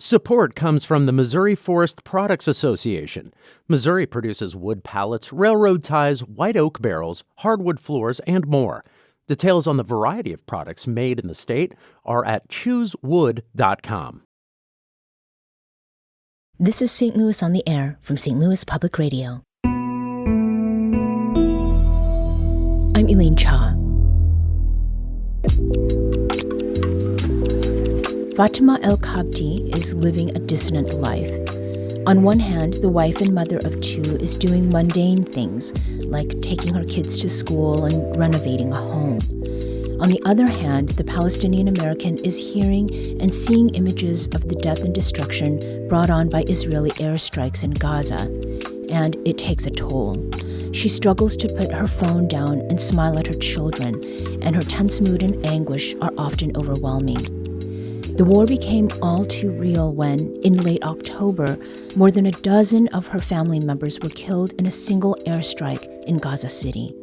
Support comes from the Missouri Forest Products Association. Missouri produces wood pallets, railroad ties, white oak barrels, hardwood floors, and more. Details on the variety of products made in the state are at choosewood.com. This is St. Louis on the Air from St. Louis Public Radio. I'm Elaine Cha. Fatima Elkabti is living a dissonant life. On one hand, the wife and mother of two is doing mundane things, like taking her kids to school and renovating a home. On the other hand, the Palestinian American is hearing and seeing images of the death and destruction brought on by Israeli airstrikes in Gaza, and it takes a toll. She struggles to put her phone down and smile at her children, and her tense mood and anguish are often overwhelming. The war became all too real when, in late October, more than a dozen of her family members were killed in a single airstrike in Gaza City.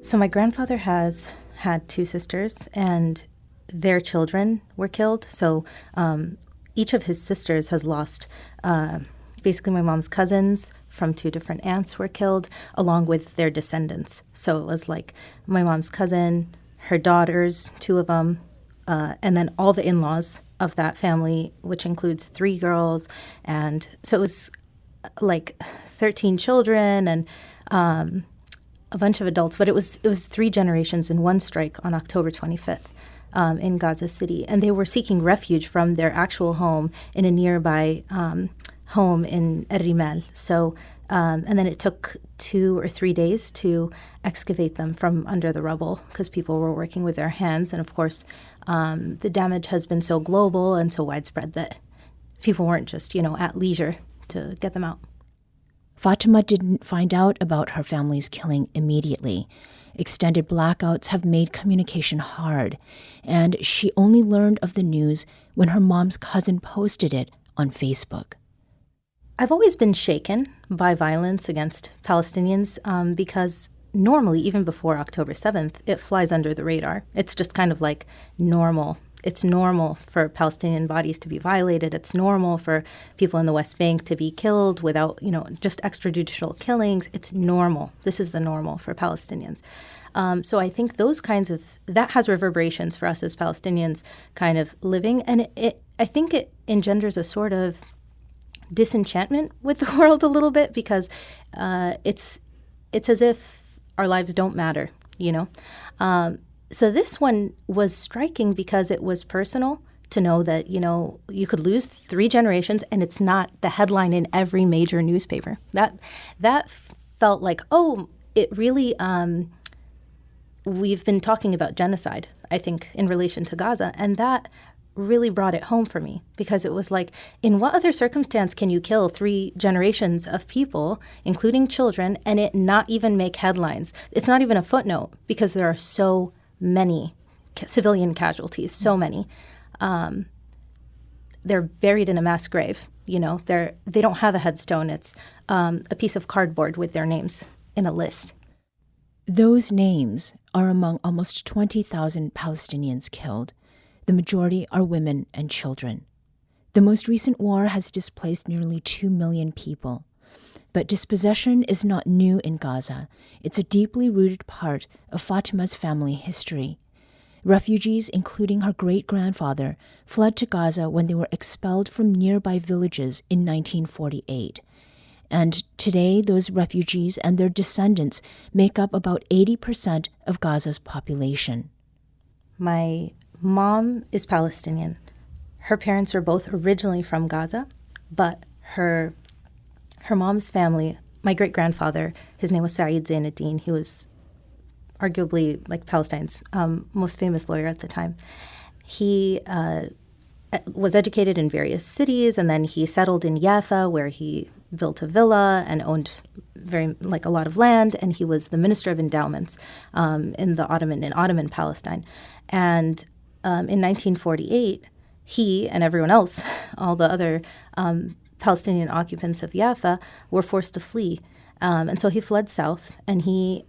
So my grandfather has had two sisters, and their children were killed. So each of his sisters has lost, basically my mom's cousins from two different aunts were killed, along with their descendants. So it was like my mom's cousin, her daughters, two of them, and then all the in-laws of that family, which includes 3 girls. And so it was like 13 children and a bunch of adults, but it was 3 generations in one strike on October 25th in Gaza City. And they were seeking refuge from their actual home in a nearby home in Rimel. So, and then it took 2 or 3 days to excavate them from under the rubble because people were working with their hands. And of course, the damage has been so global and so widespread that people weren't just, at leisure to get them out. Fatima didn't find out about her family's killing immediately. Extended blackouts have made communication hard, and she only learned of the news when her mom's cousin posted it on Facebook. I've always been shaken by violence against Palestinians because normally, even before October 7th, it flies under the radar. It's just kind of like normal. It's normal for Palestinian bodies to be violated. It's normal for people in the West Bank to be killed without, just extrajudicial killings. It's normal. This is the normal for Palestinians. So I think that has reverberations for us as Palestinians kind of living. And I think it engenders a sort of disenchantment with the world a little bit because it's as if our lives don't matter, So this one was striking because it was personal to know that, you could lose 3 generations and it's not the headline in every major newspaper. That felt like, it really, we've been talking about genocide, I think, in relation to Gaza. And that really brought it home for me because it was like, in what other circumstance can you kill 3 generations of people, including children, and it not even make headlines? It's not even a footnote because there are so many civilian casualties, so many. They're buried in a mass grave. They don't have a headstone. It's a piece of cardboard with their names in a list. Those names are among almost 20,000 Palestinians killed. The majority are women and children. The most recent war has displaced nearly 2 million people. But dispossession is not new in Gaza. It's a deeply rooted part of Fatima's family history. Refugees, including her great-grandfather, fled to Gaza when they were expelled from nearby villages in 1948. And today, those refugees and their descendants make up about 80% of Gaza's population. My mom is Palestinian. Her parents were both originally from Gaza, but her mom's family, my great-grandfather, his name was Saeed Zainuddin. He was arguably like Palestine's most famous lawyer at the time. He was educated in various cities, and then he settled in Jaffa, where he built a villa and owned a lot of land, and he was the minister of endowments in Ottoman Palestine. And in 1948, he and everyone else, all the other Palestinian occupants of Jaffa, were forced to flee. And so he fled south, and he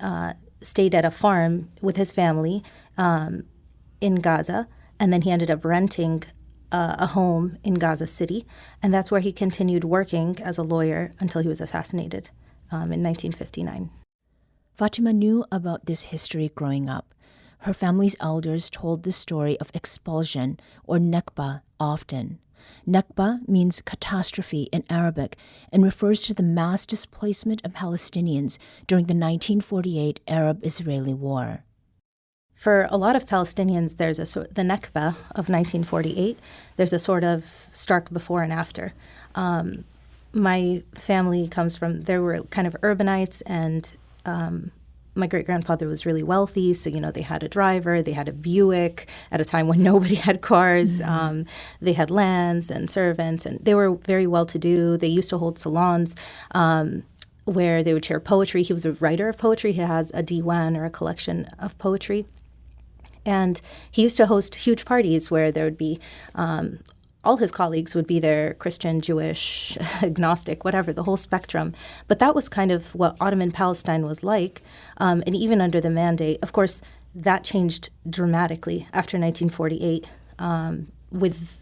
stayed at a farm with his family in Gaza, and then he ended up renting a home in Gaza City, and that's where he continued working as a lawyer until he was assassinated in 1959. Fatima knew about this history growing up. Her family's elders told the story of expulsion, or Nakba, often. Nakba means catastrophe in Arabic and refers to the mass displacement of Palestinians during the 1948 Arab-Israeli War. For a lot of Palestinians, there's the Nakba of 1948. There's a sort of stark before and after. My family comes from, there were kind of urbanites, and my great-grandfather was really wealthy, so, they had a driver, they had a Buick at a time when nobody had cars. Mm-hmm. They had lands and servants, and they were very well-to-do. They used to hold salons where they would share poetry. He was a writer of poetry. He has a diwan, or a collection of poetry. And he used to host huge parties where there would be all his colleagues would be there, Christian, Jewish, agnostic, whatever, the whole spectrum. But that was kind of what Ottoman Palestine was like. And even under the Mandate, of course, that changed dramatically after 1948 with,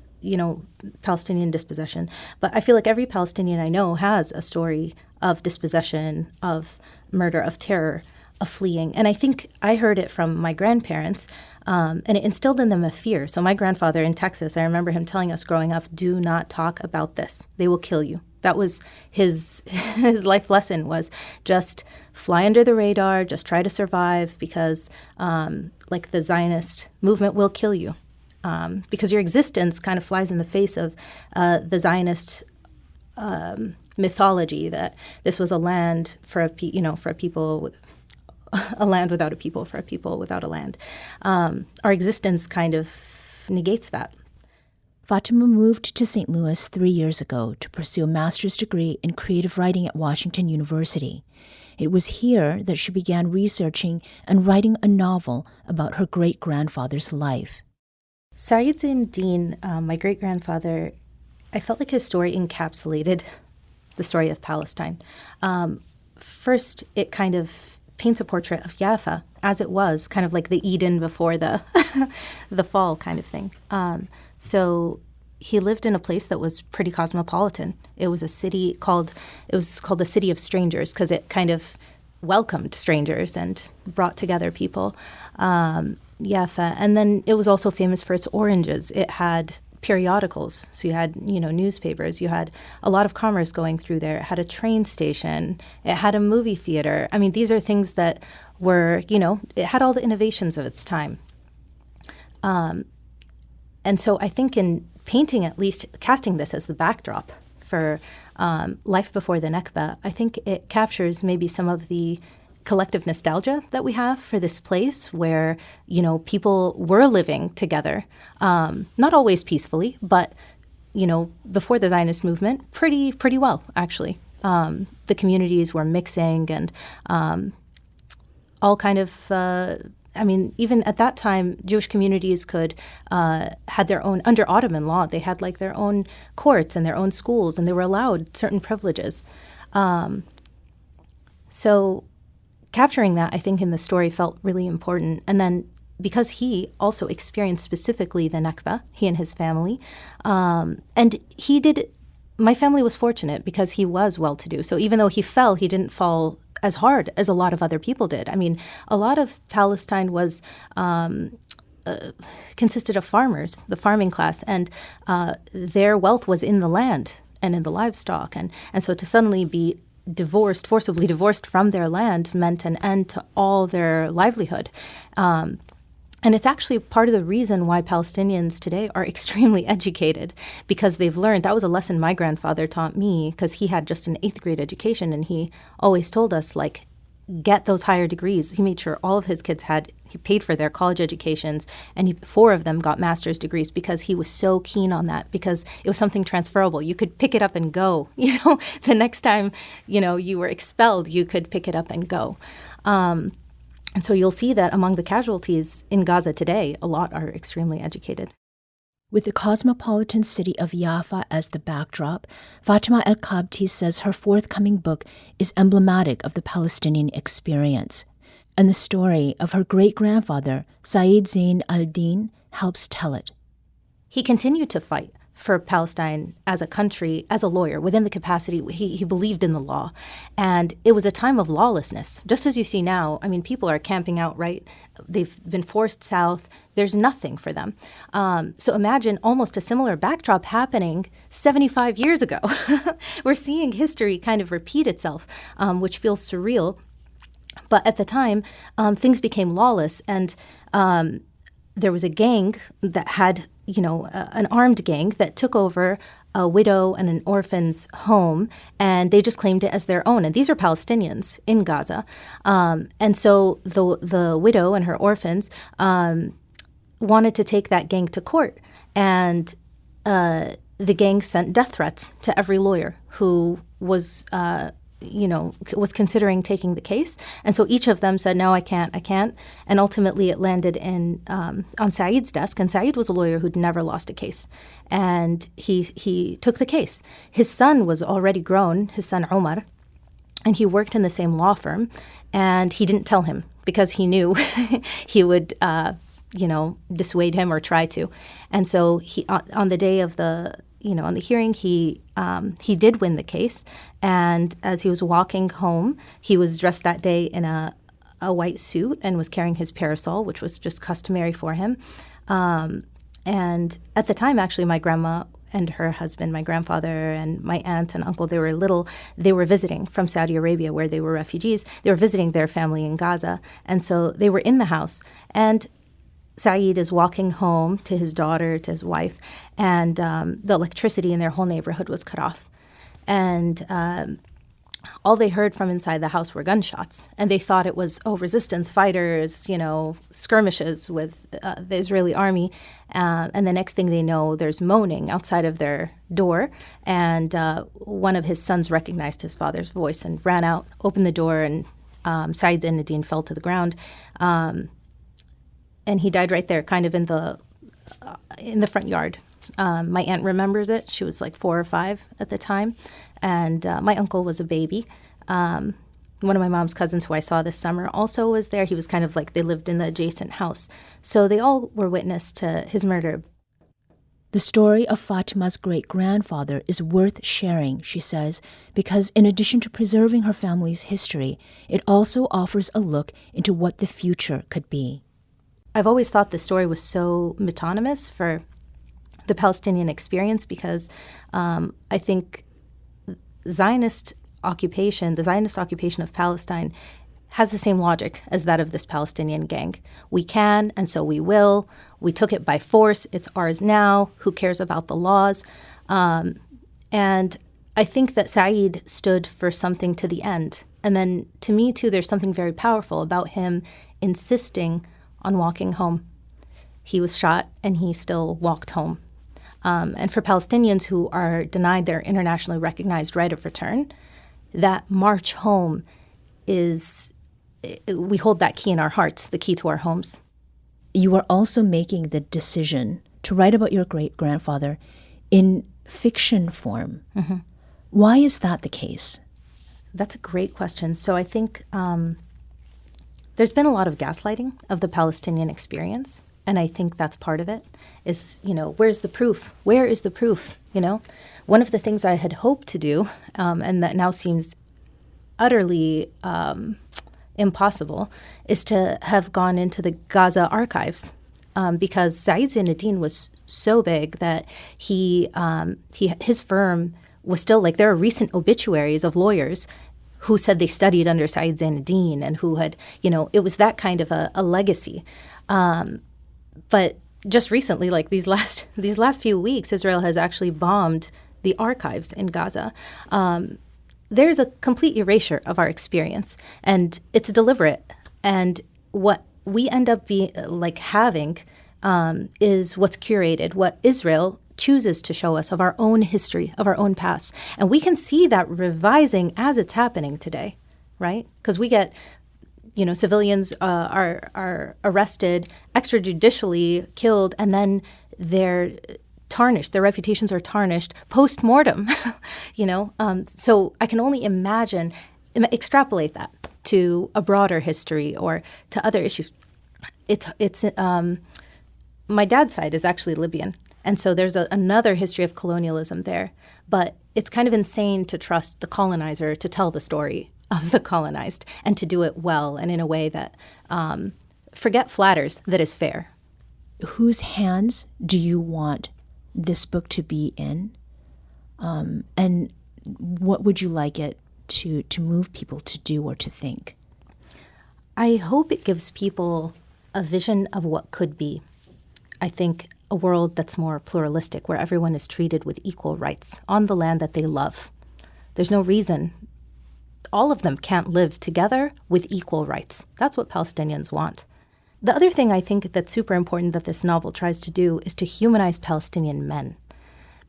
Palestinian dispossession. But I feel like every Palestinian I know has a story of dispossession, of murder, of terror, of fleeing. And I think I heard it from my grandparents, and it instilled in them a fear. So my grandfather in Texas, I remember him telling us growing up, do not talk about this. They will kill you. That was his life lesson, was just fly under the radar, just try to survive, because the Zionist movement will kill you. Because your existence kind of flies in the face of the Zionist mythology that this was a land for a people, a land without a people, for a people without a land. Our existence kind of negates that. Fatima moved to St. Louis 3 years ago to pursue a master's degree in creative writing at Washington University. It was here that she began researching and writing a novel about her great-grandfather's life. Saeed Zine, my great-grandfather, I felt like his story encapsulated the story of Palestine. First, it kind of paints a portrait of Jaffa as it was, kind of like the Eden before the the fall kind of thing. So he lived in a place that was pretty cosmopolitan. It was a city called the City of Strangers, because it kind of welcomed strangers and brought together people. Jaffa, and then it was also famous for its oranges. It had periodicals, so you had newspapers, you had a lot of commerce going through there. It had a train station, it had a movie theater. I mean, these are things that were, it had all the innovations of its time. And so I think in painting, at least casting this as the backdrop for life before the Nakba, I think it captures maybe some of the collective nostalgia that we have for this place where, people were living together, not always peacefully, but, before the Zionist movement, pretty well, actually. The communities were mixing and all kind of, even at that time, Jewish communities had their own, under Ottoman law, they had like their own courts and their own schools, and they were allowed certain privileges. So capturing that, I think, in the story felt really important. And then because he also experienced specifically the Nakba, he and his family, and my family was fortunate because he was well-to-do. So even though he fell, he didn't fall as hard as a lot of other people did. I mean, a lot of Palestine was consisted of farmers, the farming class, and their wealth was in the land and in the livestock. And so to suddenly be forcibly divorced from their land meant an end to all their livelihood. And it's actually part of the reason why Palestinians today are extremely educated, because they've learned. That was a lesson my grandfather taught me, because he had just an 8th grade education, and he always told us, get those higher degrees. He made sure all of his kids he paid for their college educations, and 4 of them got master's degrees, because he was so keen on that, because it was something transferable. You could pick it up and go. The next time, you were expelled, you could pick it up and go. And so you'll see that among the casualties in Gaza today, a lot are extremely educated. With the cosmopolitan city of Jaffa as the backdrop, Fatima Elkabti says her forthcoming book is emblematic of the Palestinian experience. And the story of her great-grandfather, Saeed Zein al-Din, helps tell it. he continued to fight for Palestine as a country, as a lawyer, within the capacity. He believed in the law. And it was a time of lawlessness. Just as you see now, I mean, people are camping out, right? They've been forced south. There's nothing for them. So imagine almost a similar backdrop happening 75 years ago. We're seeing history kind of repeat itself, which feels surreal. But at the time, things became lawless. And there was a gang that had, an armed gang that took over a widow and an orphan's home, and they just claimed it as their own. And these are Palestinians in Gaza. And so the widow and her orphans wanted to take that gang to court. And the gang sent death threats to every lawyer who was was considering taking the case. And so each of them said, no, I can't. And ultimately it landed on Saeed's desk. And Saeed was a lawyer who'd never lost a case. And he took the case. His son was already grown, his son Omar, and he worked in the same law firm. And he didn't tell him because he knew he would, dissuade him or try to. And so he, on the day of on the hearing, he did win the case. And as he was walking home, he was dressed that day in a white suit and was carrying his parasol, which was just customary for him. And at the time, actually, my grandma and her husband, my grandfather and my aunt and uncle, they were visiting from Saudi Arabia where they were refugees. They were visiting their family in Gaza. And so they were in the house. And Saeed is walking home to his daughter, to his wife, and the electricity in their whole neighborhood was cut off. And all they heard from inside the house were gunshots. And they thought it was, resistance fighters, skirmishes with the Israeli army. And the next thing they know, there's moaning outside of their door. And one of his sons recognized his father's voice and ran out, opened the door, and Saeed Zinedine fell to the ground. And he died right there, kind of in the front yard. My aunt remembers it. She was like 4 or 5 at the time. And my uncle was a baby. One of my mom's cousins who I saw this summer also was there. He was kind of like, they lived in the adjacent house. So they all were witness to his murder. The story of Fatima's great-grandfather is worth sharing, she says, because in addition to preserving her family's history, it also offers a look into what the future could be. I've always thought the story was so metonymous for the Palestinian experience because I think the Zionist occupation of Palestine has the same logic as that of this Palestinian gang. We can, and so we will. We took it by force. It's ours now. Who cares about the laws? And I think that Saeed stood for something to the end. And then to me, too, there's something very powerful about him insisting on walking home. He was shot and he still walked home. And for Palestinians who are denied their internationally recognized right of return, that march home we hold that key in our hearts, the key to our homes. You are also making the decision to write about your great-grandfather in fiction form. Mm-hmm. Why is that the case? That's a great question. So I think there's been a lot of gaslighting of the Palestinian experience, and I think that's part of it, is, where's the proof? Where is the proof, One of the things I had hoped to do, and that now seems utterly impossible, is to have gone into the Gaza archives, because Saeed Zinedine was so big that his firm was still, like, there are recent obituaries of lawyers who said they studied under Saeed Zinedine and who had, it was that kind of a legacy. But just recently, like these last few weeks, Israel has actually bombed the archives in Gaza. There's a complete erasure of our experience, and it's deliberate. And what we end up having is what's curated, what Israel chooses to show us of our own history, of our own past. And we can see that revising as it's happening today, right? Because we get, civilians are arrested, extrajudicially killed, and then they're tarnished. Their reputations are tarnished post-mortem, So I can only extrapolate that to a broader history or to other issues. It's my dad's side is actually Libyan. And so there's another history of colonialism there. But it's kind of insane to trust the colonizer to tell the story of the colonized and to do it well and in a way that, forget flatters, that is fair. Whose hands do you want this book to be in? And what would you like it to move people to do or to think? I hope it gives people a vision of what could be. I think a world that's more pluralistic, where everyone is treated with equal rights on the land that they love. There's no reason all of them can't live together with equal rights. That's what Palestinians want. The other thing I think that's super important that this novel tries to do is to humanize Palestinian men.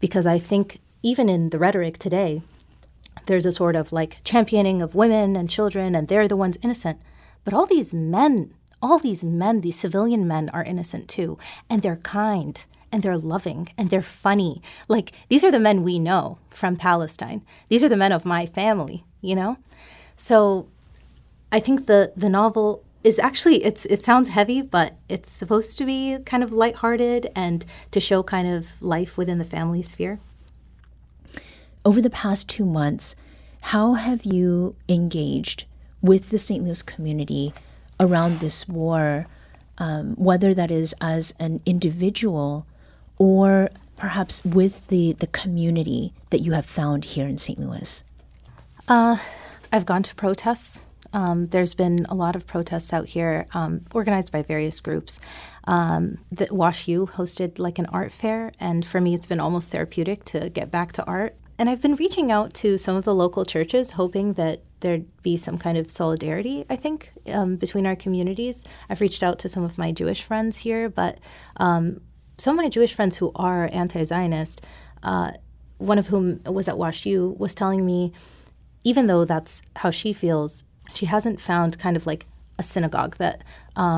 Because I think even in the rhetoric today, there's a sort of like championing of women and children, and they're the ones innocent. But all these men, these civilian men are innocent too. And they're kind, and they're loving, and they're funny. Like, these are the men we know from Palestine. These are the men of my family, you know? So I think the novel is actually, it sounds heavy, but it's supposed to be kind of lighthearted and to show kind of life within the family sphere. Over the past 2 months, how have you engaged with the St. Louis community around this war, whether that is as an individual or perhaps with the community that you have found here in St. Louis? I've gone to protests. There's been a lot of protests out here, organized by various groups. The Wash U hosted like an art fair, and for me it's been almost therapeutic to get back to art. And I've been reaching out to some of the local churches, hoping that there'd be some kind of solidarity, I think, between our communities. I've reached out to some of my Jewish friends here, but some of my Jewish friends who are anti-Zionist, one of whom was at Wash U, was telling me, even though that's how she feels, she hasn't found kind of like a synagogue that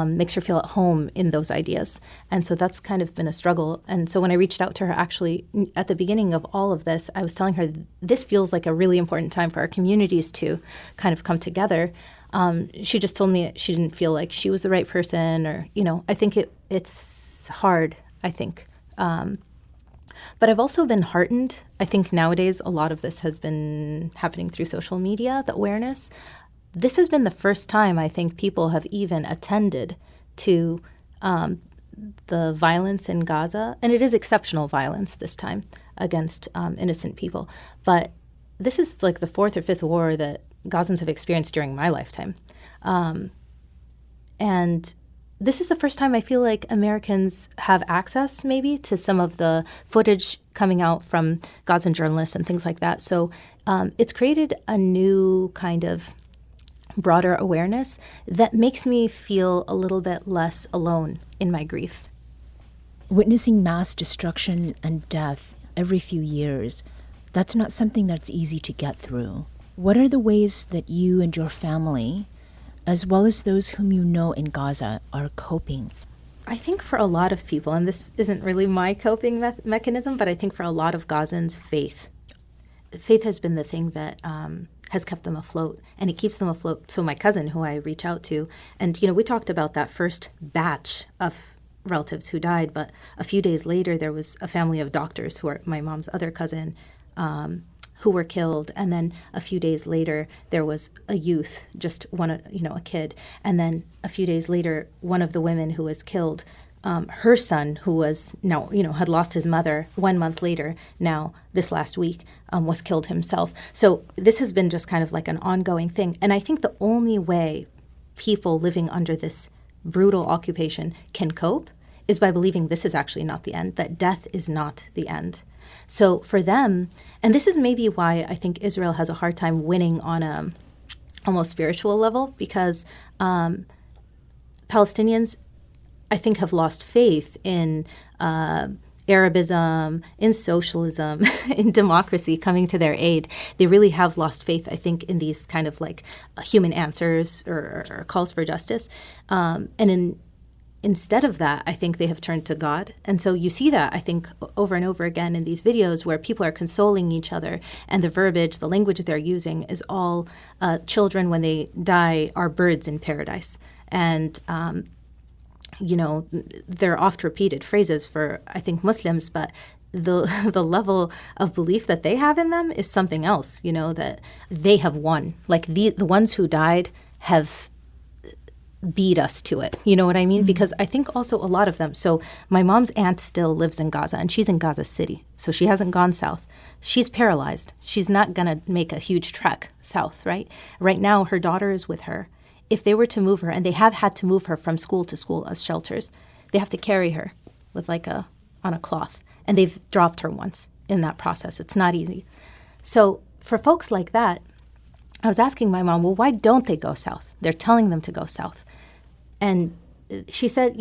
makes her feel at home in those ideas. And so that's kind of been a struggle. And so when I reached out to her, actually, at the beginning of all of this, I was telling her, this feels like a really important time for our communities to kind of come together. She just told me she didn't feel like she was the right person, or, you know, I think it's hard, I think. But I've also been heartened. I think nowadays a lot of this has been happening through social media, the awareness. This has been the first time I think people have even attended to the violence in Gaza. And it is exceptional violence this time against innocent people. But this is like the fourth or fifth war that Gazans have experienced during my lifetime. And this is the first time I feel like Americans have access maybe to some of the footage coming out from Gazan journalists and things like that. So it's created a new kind of broader awareness that makes me feel a little bit less alone in my grief. Witnessing mass destruction and death every few years, that's not something that's easy to get through. What are the ways that you and your family, as well as those whom you know in Gaza, are coping? I think for a lot of people, and this isn't really my coping mechanism, but I think for a lot of Gazans, faith. Faith has been the thing that has kept them afloat, and it keeps them afloat. So my cousin, who I reach out to, and, you know, we talked about that first batch of relatives who died, but a few days later, there was a family of doctors who are my mom's other cousin, who were killed. And then a few days later, there was a youth, just one, you know, a kid. And then a few days later, one of the women who was killed, her son, who was now, you know, had lost his mother 1 month later, now this last week, was killed himself. So this has been just kind of like an ongoing thing. And I think the only way people living under this brutal occupation can cope is by believing this is actually not the end, that death is not the end. So for them, and this is maybe why I think Israel has a hard time winning on a almost spiritual level, because Palestinians, I think, have lost faith in Arabism, in socialism, in democracy coming to their aid. They really have lost faith, I think, in these kind of like human answers or calls for justice. Instead of that, I think they have turned to God. And so you see that, I think, over and over again in these videos where people are consoling each other, and the verbiage, the language they're using is all children when they die are birds in paradise. And they're oft repeated phrases for, I think, Muslims, but the level of belief that they have in them is something else, that they have won. Like the ones who died have beat us to it. You know what I mean? Because I think also a lot of them. So my mom's aunt still lives in Gaza, and she's in Gaza City. So she hasn't gone south. She's paralyzed. She's not going to make a huge trek south, right? Right now, her daughter is with her. If they were to move her, and they have had to move her from school to school as shelters, they have to carry her with on a cloth. And they've dropped her once in that process. It's not easy. So for folks like that, I was asking my mom, well, why don't they go south? They're telling them to go south. And she said,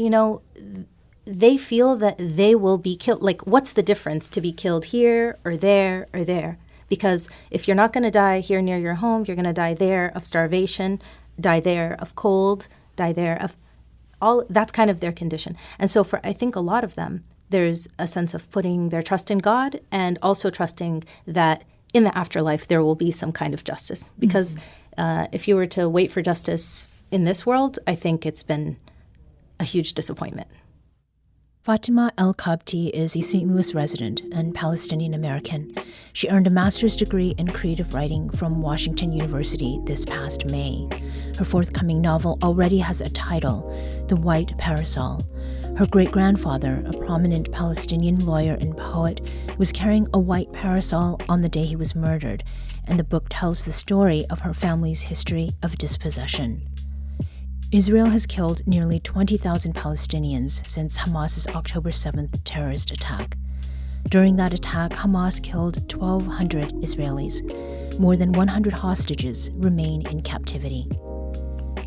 they feel that they will be killed. Like, what's the difference to be killed here or there or there? Because if you're not going to die here near your home, you're going to die there of starvation, die there of cold, die there of all. That's kind of their condition. And so for, I think, a lot of them, there's a sense of putting their trust in God and also trusting that in the afterlife there will be some kind of justice. Because if you were to wait for justice in this world, I think it's been a huge disappointment. Fatima Elkabti is a St. Louis resident and Palestinian American. She earned a master's degree in creative writing from Washington University this past May. Her forthcoming novel already has a title, The White Parasol. Her great-grandfather, a prominent Palestinian lawyer and poet, was carrying a white parasol on the day he was murdered, and the book tells the story of her family's history of dispossession. Israel has killed nearly 20,000 Palestinians since Hamas's October 7th terrorist attack. During that attack, Hamas killed 1,200 Israelis. More than 100 hostages remain in captivity.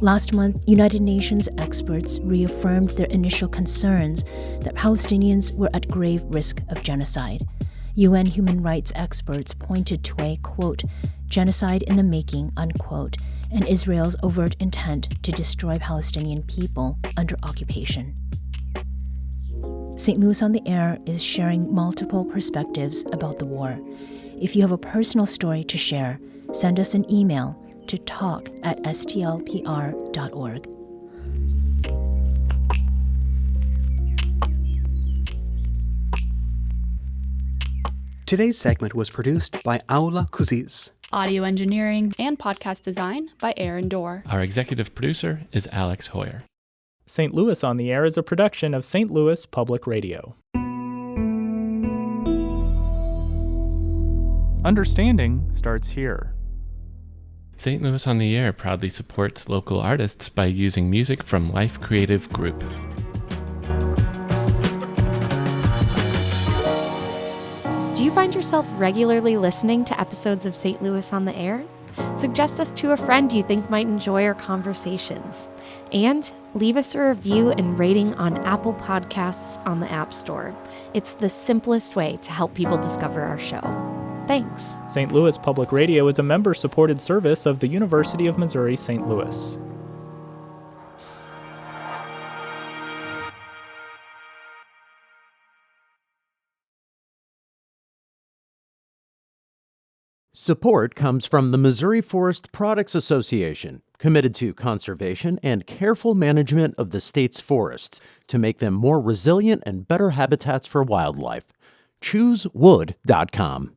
Last month, United Nations experts reaffirmed their initial concerns that Palestinians were at grave risk of genocide. UN human rights experts pointed to a, quote, genocide in the making, unquote, and Israel's overt intent to destroy Palestinian people under occupation. St. Louis on the Air is sharing multiple perspectives about the war. If you have a personal story to share, send us an email to talk@stlpr.org. Today's segment was produced by Aula Kuziz. Audio engineering and podcast design by Aaron Dorr. Our executive producer is Alex Hoyer. St. Louis on the Air is a production of St. Louis Public Radio. Understanding starts here. St. Louis on the Air proudly supports local artists by using music from Life Creative Group. Do you find yourself regularly listening to episodes of St. Louis on the Air? Suggest us to a friend you think might enjoy our conversations. And leave us a review and rating on Apple Podcasts on the App Store. It's the simplest way to help people discover our show. Thanks. St. Louis Public Radio is a member-supported service of the University of Missouri St. Louis. Support comes from the Missouri Forest Products Association, committed to conservation and careful management of the state's forests to make them more resilient and better habitats for wildlife. ChooseWood.com